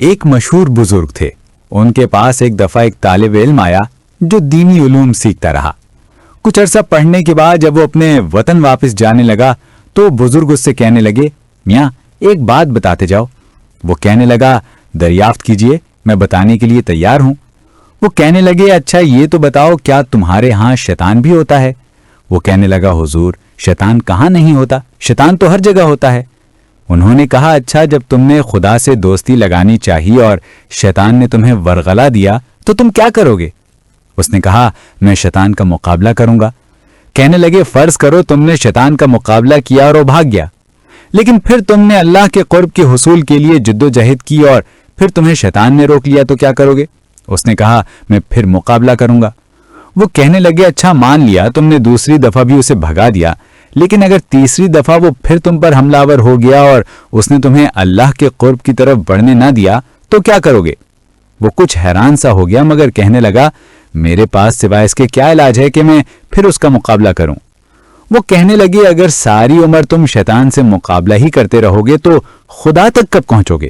ایک مشہور بزرگ تھے. ان کے پاس ایک دفعہ ایک طالب علم آیا جو دینی علوم سیکھتا رہا. کچھ عرصہ پڑھنے کے بعد جب وہ اپنے وطن واپس جانے لگا تو بزرگ اس سے کہنے لگے, میاں ایک بات بتاتے جاؤ. وہ کہنے لگا, دریافت کیجئے, میں بتانے کے لیے تیار ہوں. وہ کہنے لگے, اچھا یہ تو بتاؤ کیا تمہارے ہاں شیطان بھی ہوتا ہے؟ وہ کہنے لگا, حضور شیطان کہاں نہیں ہوتا, شیطان تو ہر جگہ ہوتا ہے. انہوں نے کہا, اچھا جب تم نے خدا سے دوستی لگانی چاہی اور شیطان نے تمہیں ورغلا دیا تو تم کیا کرو گے؟ اس نے کہا, میں شیطان کا مقابلہ کروں گا. کہنے لگے, فرض کرو تم نے شیطان کا مقابلہ کیا اور وہ بھاگ گیا, لیکن پھر تم نے اللہ کے قرب کے حصول کے لیے جد و جہد کی اور پھر تمہیں شیطان نے روک لیا تو کیا کرو گے؟ اس نے کہا, میں پھر مقابلہ کروں گا. وہ کہنے لگے, اچھا مان لیا تم نے دوسری دفعہ بھی اسے بھگا دیا, لیکن اگر تیسری دفعہ وہ پھر تم پر حملہ آور ہو گیا اور اس نے تمہیں اللہ کے قرب کی طرف بڑھنے نہ دیا تو کیا کرو گے؟ وہ کچھ حیران سا ہو گیا مگر کہنے لگا, میرے پاس سوائے اس کے کیا علاج ہے کہ میں پھر اس کا مقابلہ کروں؟ وہ کہنے لگے, اگر ساری عمر تم شیطان سے مقابلہ ہی کرتے رہو گے تو خدا تک کب پہنچو گے؟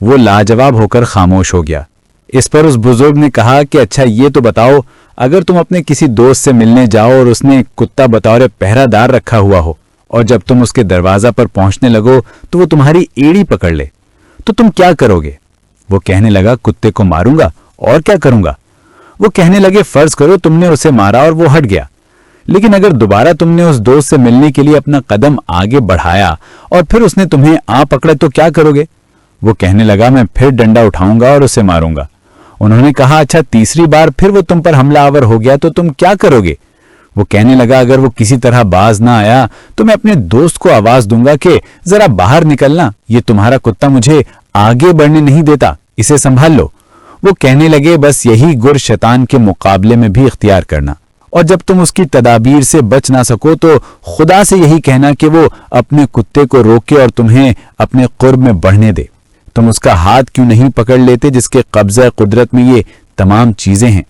وہ لاجواب ہو کر خاموش ہو گیا. اس پر اس بزرگ نے کہا کہ اچھا یہ تو بتاؤ, اگر تم اپنے کسی دوست سے ملنے جاؤ اور اس نے کتا بطور پہرہ دار رکھا ہوا ہو اور جب تم اس کے دروازہ پر پہنچنے لگو تو وہ تمہاری ایڑی پکڑ لے تو تم کیا کرو گے؟ وہ کہنے لگا, کتے کو ماروں گا, اور کیا کروں گا. وہ کہنے لگے, فرض کرو تم نے اسے مارا اور وہ ہٹ گیا, لیکن اگر دوبارہ تم نے اس دوست سے ملنے کے لیے اپنا قدم آگے بڑھایا اور پھر اس نے تمہیں آ پکڑا تو کیا کرو گے؟ وہ کہنے لگا, میں پھر ڈنڈا اٹھاؤں گا اور اسے ماروں گا. انہوں نے کہا, اچھا تیسری بار پھر وہ تم پر حملہ آور ہو گیا تو تم کیا کرو گے؟ وہ کہنے لگا, اگر وہ کسی طرح باز نہ آیا تو میں اپنے دوست کو آواز دوں گا کہ ذرا باہر نکلنا, یہ تمہارا کتا مجھے آگے بڑھنے نہیں دیتا, اسے سنبھال لو. وہ کہنے لگے, بس یہی گر شیطان کے مقابلے میں بھی اختیار کرنا, اور جب تم اس کی تدابیر سے بچ نہ سکو تو خدا سے یہی کہنا کہ وہ اپنے کتے کو روکے اور تمہیں اپنے قرب میں بڑھنے دے. تم اس کا ہاتھ کیوں نہیں پکڑ لیتے جس کے قبضہ قدرت میں یہ تمام چیزیں ہیں؟